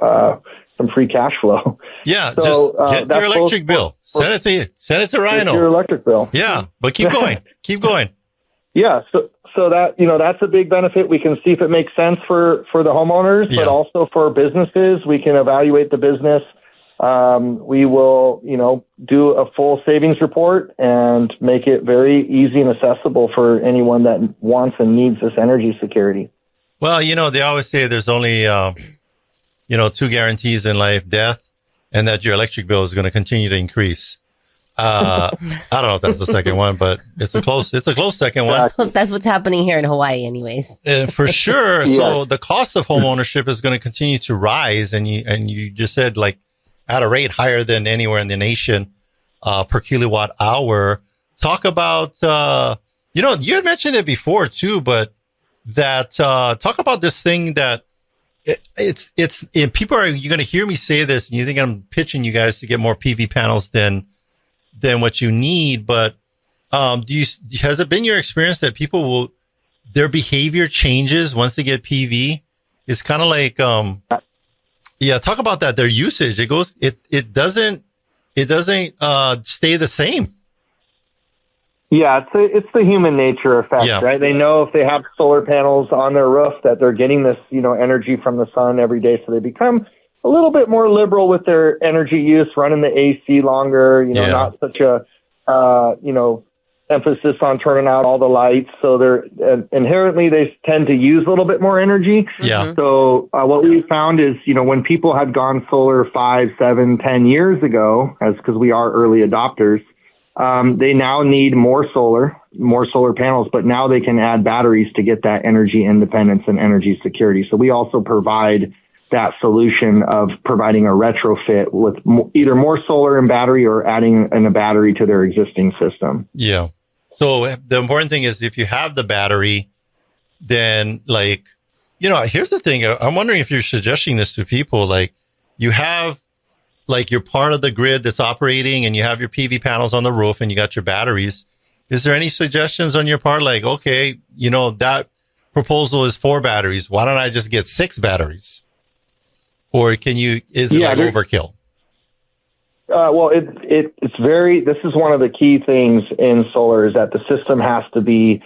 [SPEAKER 9] free cash flow.
[SPEAKER 2] Yeah,
[SPEAKER 9] so
[SPEAKER 2] just get your electric bill. Send it to you. Send it to Ryno.
[SPEAKER 9] Get your electric bill.
[SPEAKER 2] Yeah, but keep going. Keep going.
[SPEAKER 9] Yeah. So that, that's a big benefit. We can see if it makes sense for the homeowners, but also for businesses. We can evaluate the business. We will, do a full savings report and make it very easy and accessible for anyone that wants and needs this energy security.
[SPEAKER 2] Well, they always say there's only, two guarantees in life: death, and that your electric bill is going to continue to increase. I don't know if that's the second one, but it's a close second one.
[SPEAKER 1] That's what's happening here in Hawaii anyways.
[SPEAKER 2] For sure. Yeah. So the cost of home ownership is going to continue to rise. And you just said, like, at a rate higher than anywhere in the nation, per kilowatt hour. Talk about, you had mentioned it before too, but that, talk about this thing that you're going to hear me say this, and you think I'm pitching you guys to get more PV panels than what you need. But, has it been your experience that people their behavior changes once they get PV? It's kind of like, talk about that. Their usage, it doesn't stay the same.
[SPEAKER 9] Yeah, it's the human nature effect, right? They know if they have solar panels on their roof that they're getting this, energy from the sun every day. So they become a little bit more liberal with their energy use, running the AC longer, not such a, emphasis on turning out all the lights. So they're inherently, they tend to use a little bit more energy.
[SPEAKER 2] Yeah.
[SPEAKER 9] So what we found is, when people had gone solar 5, 7, 10 years ago, because we are early adopters, they now need more solar panels, but now they can add batteries to get that energy independence and energy security. So we also provide that solution of providing a retrofit with either more solar and battery or adding a battery to their existing system.
[SPEAKER 2] Yeah. So the important thing is, if you have the battery, then here's the thing. I'm wondering if you're suggesting this to people, like you have, you're part of the grid that's operating and you have your PV panels on the roof and you got your batteries. Is there any suggestions on your part? Like, okay, that proposal is 4 batteries. Why don't I just get 6 batteries? Or is it overkill?
[SPEAKER 9] Well, this is one of the key things in solar is that the system has to be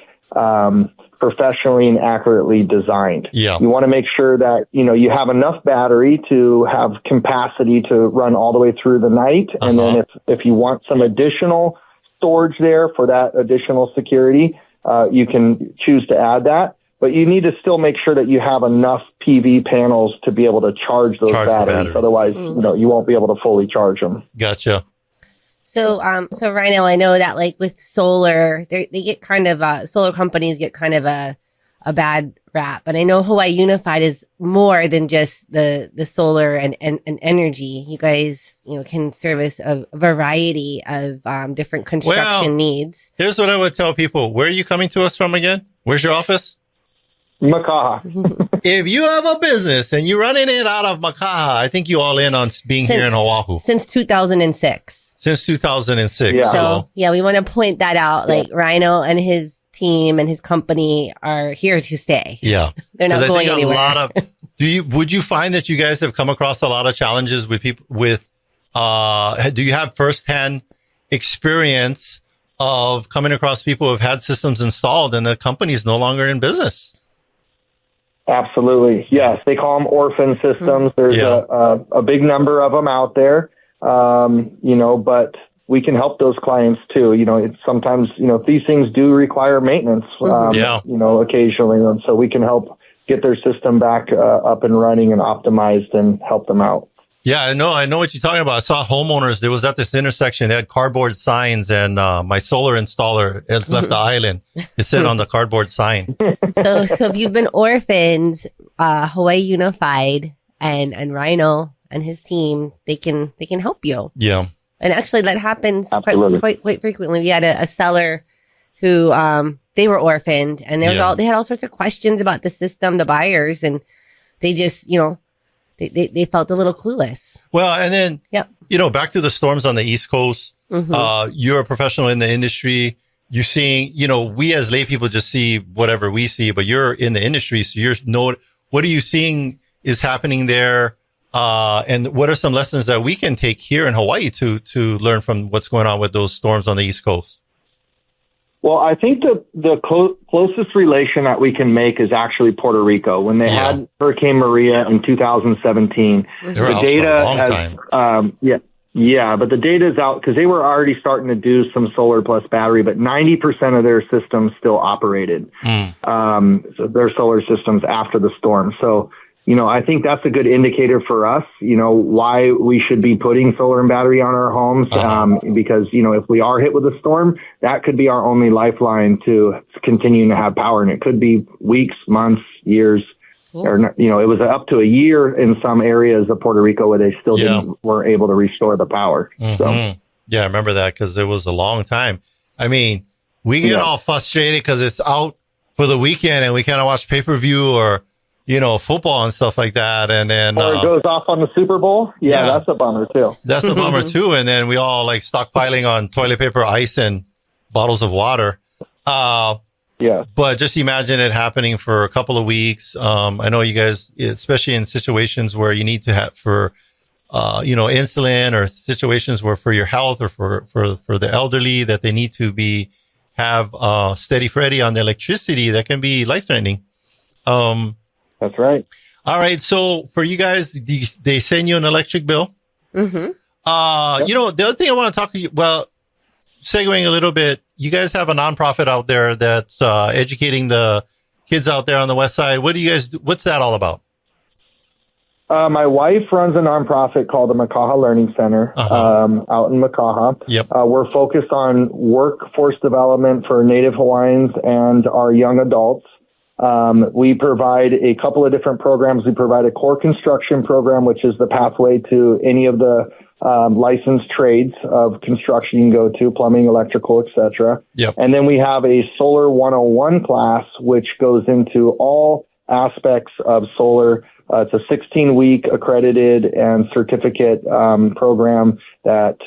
[SPEAKER 9] professionally and accurately designed.
[SPEAKER 2] Yeah.
[SPEAKER 9] You want to make sure that, you have enough battery to have capacity to run all the way through the night. And then if you want some additional storage there for that additional security, you can choose to add that. But you need to still make sure that you have enough PV panels to be able to charge those batteries. Otherwise, you won't be able to fully charge them.
[SPEAKER 2] Gotcha.
[SPEAKER 1] So Ryno, I know that with solar, they get kind of, solar companies get kind of a bad rap. And I know Hawaii Unified is more than just the solar and energy. You guys, can service a variety of different construction needs.
[SPEAKER 2] Here's what I would tell people. Where are you coming to us from again? Where's your office?
[SPEAKER 9] Makaha.
[SPEAKER 2] If you have a business and you're running it out of Makaha, I think you all in on being here in Oahu.
[SPEAKER 1] Since 2006.
[SPEAKER 2] Since 2006.
[SPEAKER 9] Yeah.
[SPEAKER 1] So, we want to point that out. Like, Ryno and his team and his company are here to stay.
[SPEAKER 2] Yeah.
[SPEAKER 1] They're not going anywhere.
[SPEAKER 2] Would you find that you guys have come across a lot of challenges with people do you have firsthand experience of coming across people who have had systems installed and the company is no longer in business?
[SPEAKER 9] Absolutely. Yes. They call them orphan systems. There's a big number of them out there. But we can help those clients too. It's sometimes, these things do require maintenance, occasionally. And so we can help get their system back up and running and optimized and help them out.
[SPEAKER 2] Yeah, I know what you're talking about. I saw homeowners. There was at this intersection. They had cardboard signs, and my solar installer has left the island. It said on the cardboard sign.
[SPEAKER 1] So if you've been orphaned, Hawaii Unified and Ryno and his team, they can help you.
[SPEAKER 2] Yeah,
[SPEAKER 1] and actually that happens quite frequently. We had a seller who they were orphaned, and they had all sorts of questions about the system, the buyers, and they just They felt a little clueless.
[SPEAKER 2] Well, and then, back to the storms on the East Coast. You're a professional in the industry. You're seeing, we as lay people just see whatever we see, but you're in the industry. So what are you seeing is happening there? And what are some lessons that we can take here in Hawaii to learn from what's going on with those storms on the East Coast?
[SPEAKER 9] Well, I think the closest relation that we can make is actually Puerto Rico. When they had Hurricane Maria in 2017, the data but the data is out because they were already starting to do some solar plus battery, but 90% of their systems still operated. So their solar systems after the storm. So, I think that's a good indicator for us, why we should be putting solar and battery on our homes. Because, if we are hit with a storm, that could be our only lifeline to continuing to have power. And it could be weeks, months, years, or, it was up to a year in some areas of Puerto Rico where they still weren't able to restore the power. So,
[SPEAKER 2] yeah, I remember that because it was a long time. I mean, we get all frustrated because it's out for the weekend and we kind of watch pay-per-view or, football and stuff like that. And then,
[SPEAKER 9] or it goes off on the Super Bowl. Yeah, that's a bummer too.
[SPEAKER 2] That's a bummer too. And then we all like stockpiling on toilet paper, ice, and bottles of water. But just imagine it happening for a couple of weeks. I know you guys, especially in situations where you need to have for, insulin or situations where for your health or for the elderly that they need to have steady Freddy on the electricity that can be life-threatening.
[SPEAKER 9] That's right.
[SPEAKER 2] All right. So for you guys, they send you an electric bill. The other thing I want to talk to you, segueing a little bit, you guys have a nonprofit out there that's educating the kids out there on the West Side. What's that all about?
[SPEAKER 9] My wife runs a nonprofit called the Makaha Learning Center out in Makaha.
[SPEAKER 2] Yep.
[SPEAKER 9] We're focused on workforce development for Native Hawaiians and our young adults. We provide a couple of different programs. We provide a core construction program, which is the pathway to any of the licensed trades of construction you can go to, plumbing, electrical, etc.
[SPEAKER 2] Yep.
[SPEAKER 9] And then we have a Solar 101 class, which goes into all aspects of solar. It's a 16-week accredited and certificate program that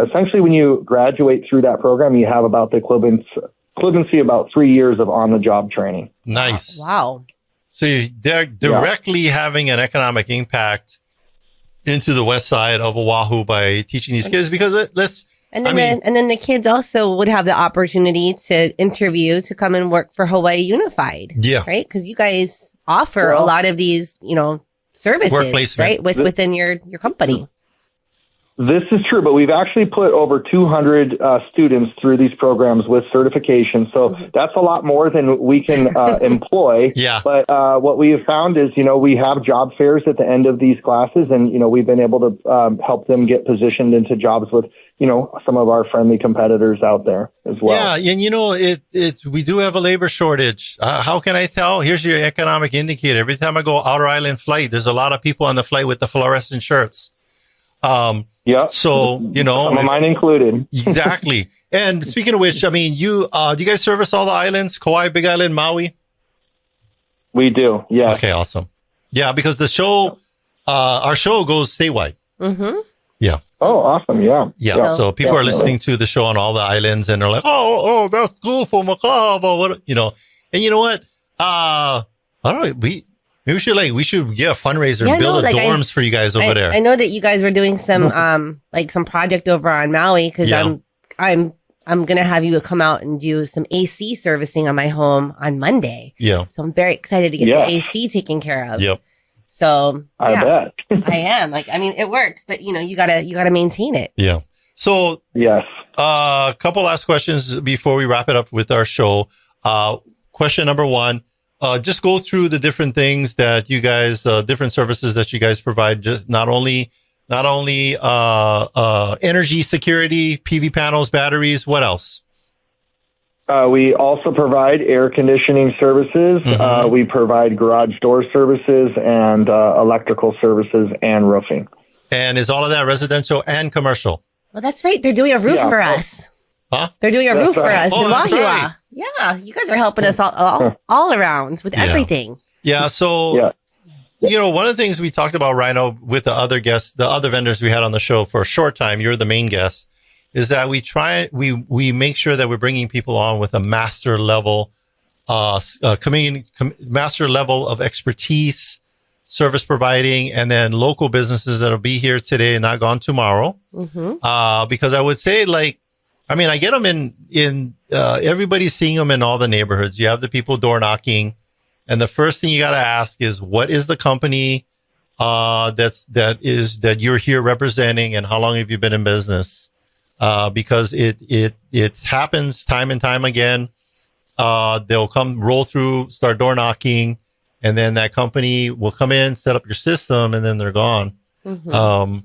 [SPEAKER 9] essentially when you graduate through that program, you have about the equivalency about 3 years of on-the-job training.
[SPEAKER 2] Nice.
[SPEAKER 1] Wow.
[SPEAKER 2] So they're directly having an economic impact into the West Side of Oahu by teaching these kids because and
[SPEAKER 1] then the kids also would have the opportunity to interview to come and work for Hawaii Unified.
[SPEAKER 2] Yeah.
[SPEAKER 1] Right? Because you guys offer a lot of these, services, right? Within your company.
[SPEAKER 9] This is true, but we've actually put over 200 students through these programs with certification. So that's a lot more than we can employ.
[SPEAKER 2] Yeah.
[SPEAKER 9] But what we have found is, we have job fairs at the end of these classes, and, we've been able to help them get positioned into jobs with, some of our friendly competitors out there as well.
[SPEAKER 2] Yeah. And, we do have a labor shortage. How can I tell? Here's your economic indicator. Every time I go outer island flight, there's a lot of people on the flight with the fluorescent shirts.
[SPEAKER 9] Yeah.
[SPEAKER 2] So,
[SPEAKER 9] mine included.
[SPEAKER 2] Exactly. And speaking of which, do you guys service all the islands? Kauai, Big Island, Maui?
[SPEAKER 9] We do. Yeah.
[SPEAKER 2] Okay. Awesome. Yeah. Because the show, our show goes statewide.
[SPEAKER 1] Mm-hmm.
[SPEAKER 2] Yeah.
[SPEAKER 9] Oh, awesome. Yeah.
[SPEAKER 2] Yeah. So people are listening to the show on all the islands and they're like, oh, that's cool for Makaha. But what, you know, and you know what? I don't know. We should get a fundraiser and build dorms for you guys over there.
[SPEAKER 1] I know that you guys were doing some, some project over on Maui because I'm going to have you come out and do some AC servicing on my home on Monday.
[SPEAKER 2] Yeah.
[SPEAKER 1] So I'm very excited to get the AC taken care of.
[SPEAKER 2] Yep.
[SPEAKER 1] So
[SPEAKER 9] I bet.
[SPEAKER 1] I am it works, but you gotta maintain it.
[SPEAKER 2] Yeah. So
[SPEAKER 9] yes.
[SPEAKER 2] A couple last questions before we wrap it up with our show. Question number one, just go through the different things that you guys, different services that you guys provide. Just not only energy security, PV panels, batteries. What else?
[SPEAKER 9] We also provide air conditioning services.
[SPEAKER 2] Mm-hmm.
[SPEAKER 9] We provide garage door services and electrical services and roofing.
[SPEAKER 2] And is all of that residential and commercial?
[SPEAKER 1] Well, that's right. They're doing a roof for us.
[SPEAKER 2] Huh?
[SPEAKER 1] They're doing a roof for us in
[SPEAKER 2] that's
[SPEAKER 1] Wahiawa.
[SPEAKER 2] right.
[SPEAKER 1] Yeah, you guys are helping us all around with everything.
[SPEAKER 2] Yeah. So, one of the things we talked about, Ryno, with the other guests, the other vendors we had on the show for a short time, you're the main guest, is that we make sure that we're bringing people on with a master level, master level of expertise, service providing, and then local businesses that'll be here today and not gone tomorrow. Mm-hmm. Because I would say, I get them in everybody's seeing them in all the neighborhoods. You have the people door knocking, and the first thing you got to ask is, what is the company that you're here representing, and how long have you been in business? Because it happens time and time again. They'll roll through, start door knocking, and then that company will come in, set up your system, and then they're gone. Mm-hmm.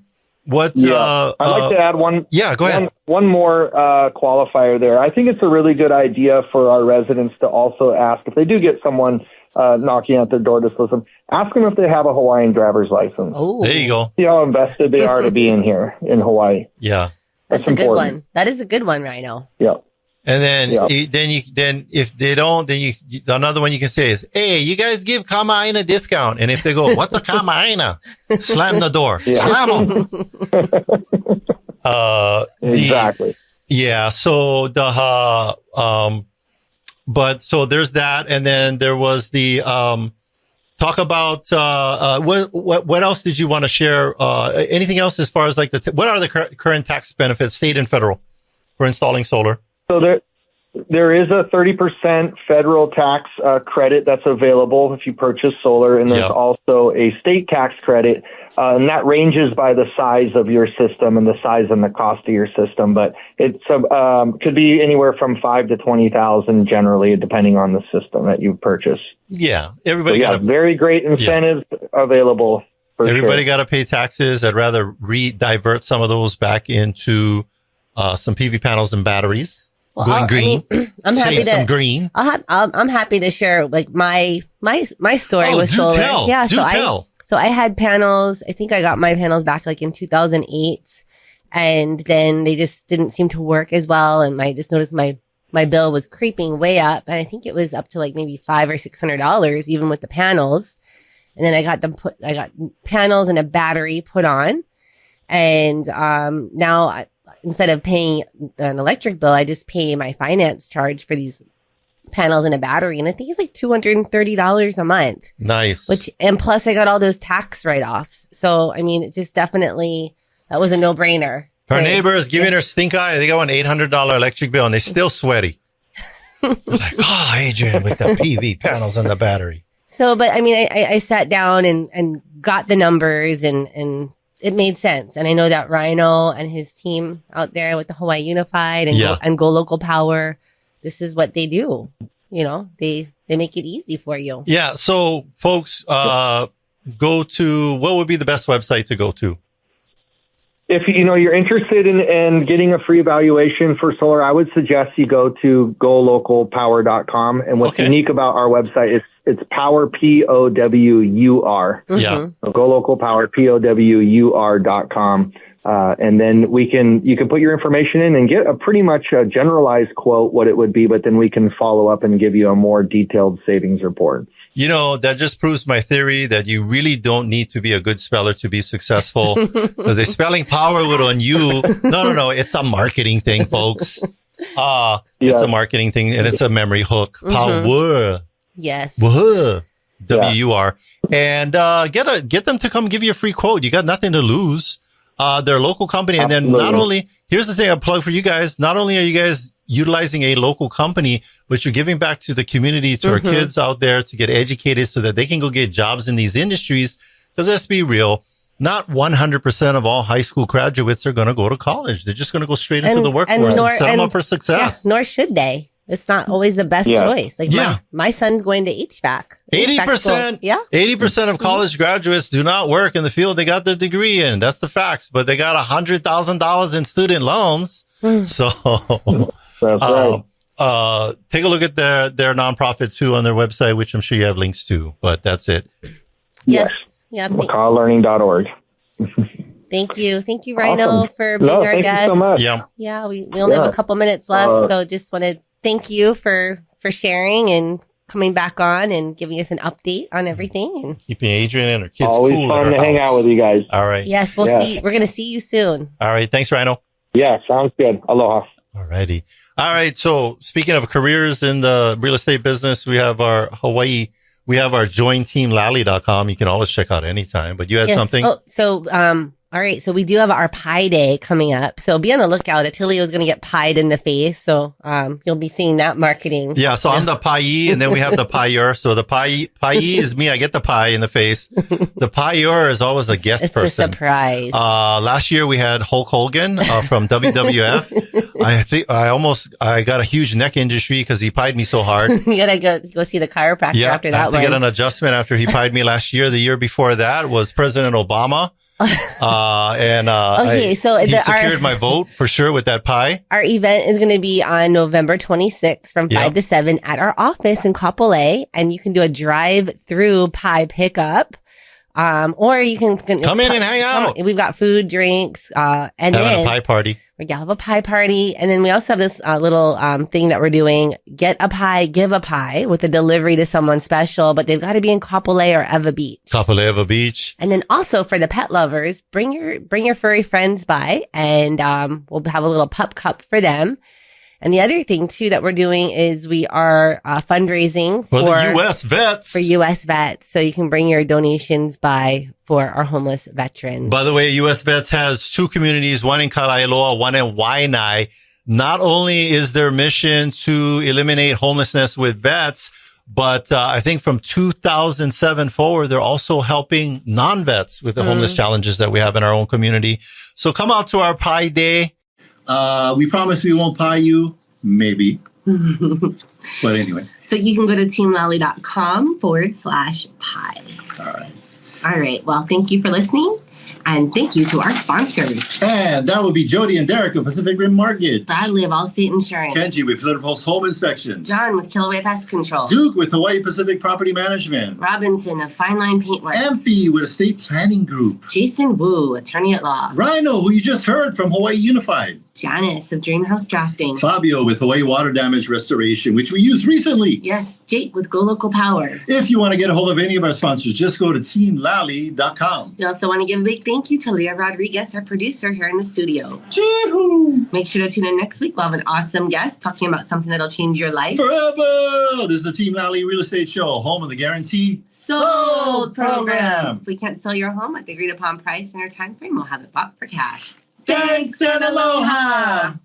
[SPEAKER 2] I'd
[SPEAKER 9] like to add one.
[SPEAKER 2] Yeah, go ahead.
[SPEAKER 9] One more qualifier there. I think it's a really good idea for our residents to also ask, if they do get someone knocking at their door to listen, ask them if they have a Hawaiian driver's license.
[SPEAKER 1] Oh,
[SPEAKER 2] there you go.
[SPEAKER 9] See how invested they are to be in here in Hawaii.
[SPEAKER 2] Yeah.
[SPEAKER 1] That's a good one. That is a good one, Ryno.
[SPEAKER 9] Yeah.
[SPEAKER 2] And then, then if they don't, then another one you can say is, hey, you guys give Kama'aina a discount. And if they go, what's a Kama'aina? Slam the door. Yeah. Slam them.
[SPEAKER 9] Exactly.
[SPEAKER 2] So so there's that. And then there was the, talk about, what else did you want to share? Anything else as far as what are the current tax benefits, state and federal, for installing solar?
[SPEAKER 9] So there is a 30% federal tax credit that's available if you purchase solar, and there's also a state tax credit, and that ranges by the size of your system and the size and the cost of your system. But it's could be anywhere from $5,000 to $20,000 generally, depending on the system that you purchase.
[SPEAKER 2] Yeah, everybody got
[SPEAKER 9] very great incentives available.
[SPEAKER 2] Everybody got to pay taxes. I'd rather divert some of those back into some PV panels and batteries. Going green.
[SPEAKER 1] I'm happy
[SPEAKER 2] some green.
[SPEAKER 1] I'm happy to share my story with solar.
[SPEAKER 2] Tell.
[SPEAKER 1] So I had panels. I think I got my panels back in 2008, and then they just didn't seem to work as well. And I just noticed my bill was creeping way up, and I think it was up to maybe $500 or $600 even with the panels. And then I got panels and a battery put on, and now instead of paying an electric bill, I just pay my finance charge for these panels and a battery. And I think it's $230 a month.
[SPEAKER 2] Nice.
[SPEAKER 1] And plus I got all those tax write-offs. So, it just definitely, that was a no-brainer.
[SPEAKER 2] Her neighbor is giving her stink eye. They got an $800 electric bill and they're still sweaty. Adrienne with the PV panels and the battery.
[SPEAKER 1] So, but I sat down and got the numbers and it made sense. And I know that Ryno and his team out there with the Hawaii Unified and Go Local Power, this is what they do. They make it easy for you.
[SPEAKER 2] Yeah. So folks, go to, what would be the best website to go to?
[SPEAKER 9] If you're interested in getting a free evaluation for solar, I would suggest you go to golocalpower.com. And what's unique about our website is it's Powur, Powur.
[SPEAKER 2] Yeah.
[SPEAKER 9] So golocalpower, Powur.com. And then you can put your information in and get a pretty much a generalized quote, what it would be, but then we can follow up and give you a more detailed savings report.
[SPEAKER 2] that just proves my theory that you really don't need to be a good speller to be successful. Because the spelling Powur on you. No. It's a marketing thing, folks. It's a marketing thing, and it's a memory hook. Powur.
[SPEAKER 1] Yes.
[SPEAKER 2] Wuh. W-U-R. And get them to come give you a free quote. You got nothing to lose. They're a local company. And then not only, here's the thing I plug for you guys. Not only are you guys utilizing a local company, but you're giving back to the community, to our kids out there to get educated so that they can go get jobs in these industries. Because let's be real, not 100% of all high school graduates are going to go to college. They're just going to go straight into the workforce and set them up for success.
[SPEAKER 1] Yeah, nor should they. It's not always the best choice. Like my son's going to HVAC.
[SPEAKER 2] 80%.
[SPEAKER 1] Yeah.
[SPEAKER 2] 80% of college graduates do not work in the field they got their degree in. That's the facts. But they got $100,000 in student loans. So, take a look at their nonprofit too on their website, which I'm sure you have links to, but that's it.
[SPEAKER 1] Yes. Yeah.
[SPEAKER 9] MakahaLearning.org.
[SPEAKER 1] Thank you, Ryno, for being our guest.
[SPEAKER 9] Thank you so much.
[SPEAKER 1] Yeah. We only have a couple minutes left, so just want to thank you for sharing and coming back on and giving us an update on everything and
[SPEAKER 2] keeping Adrienne and her kids
[SPEAKER 9] always
[SPEAKER 2] cool.
[SPEAKER 9] Always fun to hang out with you guys.
[SPEAKER 2] All right.
[SPEAKER 1] Yes, we'll see. We're going to see you soon.
[SPEAKER 2] All right. Thanks, Ryno.
[SPEAKER 9] Yeah, sounds good. Aloha.
[SPEAKER 2] All righty. All right. So speaking of careers in the real estate business, we have our Hawaii. We have our jointeamlally.com. You can always check out anytime. But you had something.
[SPEAKER 1] All right. So we do have our pie day coming up. So be on the lookout. Attilio is going to get pied in the face. So you'll be seeing that marketing.
[SPEAKER 2] Yeah. So I'm the pie, and then we have the pieur. So the pie is me. I get the pie in the face. The pieur is always a guest person.
[SPEAKER 1] It's a surprise.
[SPEAKER 2] Last year we had Hulk Hogan from WWF. I think I got a huge neck injury because he pied me so hard.
[SPEAKER 1] You gotta go see the chiropractor after that.
[SPEAKER 2] I had to get an adjustment after he pied me last year. The year before that was President Obama. He secured my vote for sure with that pie.
[SPEAKER 1] Our event is going to be on November 26th from 5 to 7 at our office in Kapolei, and you can do a drive-through pie pickup. Or you can
[SPEAKER 2] come in and hang out.
[SPEAKER 1] We've got food, drinks, and
[SPEAKER 2] having a pie party.
[SPEAKER 1] We're going to have a pie party. And then we also have this little thing that we're doing. Get a pie, give a pie with a delivery to someone special, but they've got to be in Kapolei or Eva Beach.
[SPEAKER 2] Kapolei, Eva Beach.
[SPEAKER 1] And then also for the pet lovers, bring your furry friends by, and we'll have a little pup cup for them. And the other thing too that we're doing is we are fundraising
[SPEAKER 2] for the U.S. vets.
[SPEAKER 1] For U.S. vets, so you can bring your donations by for our homeless veterans.
[SPEAKER 2] By the way, U.S. Vets has two communities, one in Kalailoa, one in Waianae. Not only is their mission to eliminate homelessness with vets, but I think from 2007 forward, they're also helping non-vets with the homeless challenges that we have in our own community. So come out to our Pie Day. We promise we won't pie you. Maybe. But anyway.
[SPEAKER 1] So you can go to teamlally.com/pie. All right. Well, thank you for listening. And thank you to our sponsors.
[SPEAKER 2] And that would be Jodie and Derek of Pacific Rim Mortgage.
[SPEAKER 1] Bradley of Allstate Insurance.
[SPEAKER 2] Kenji with Pacific Post Home Inspections.
[SPEAKER 1] John with Kilauea Pest Control.
[SPEAKER 2] Duke with Hawaii Pacific Property Management.
[SPEAKER 1] Robinson of Fine Line Paintworks.
[SPEAKER 2] Amphi with Estate Planning Group.
[SPEAKER 1] Jason Wu, attorney at law.
[SPEAKER 2] Ryno, who you just heard from Hawaii Unified.
[SPEAKER 1] Janice of Dream House Drafting.
[SPEAKER 2] Fabio with Hawaii Water Damage Restoration, which we used recently.
[SPEAKER 1] Yes, Jake with Go Local Power.
[SPEAKER 2] If you want to get a hold of any of our sponsors, just go to teamlally.com.
[SPEAKER 1] We also want to give a big thank you to Leah Rodriguez, our producer here in the studio.
[SPEAKER 2] Chee-hoo!
[SPEAKER 1] Make sure to tune in next week. We'll have an awesome guest talking about something that'll change your life.
[SPEAKER 2] Forever! This is the Team Lally Real Estate Show, home of the Guaranteed
[SPEAKER 1] Sold program. If we can't sell your home at the agreed upon price in our time frame, we'll have it bought for cash.
[SPEAKER 2] Thanks and aloha!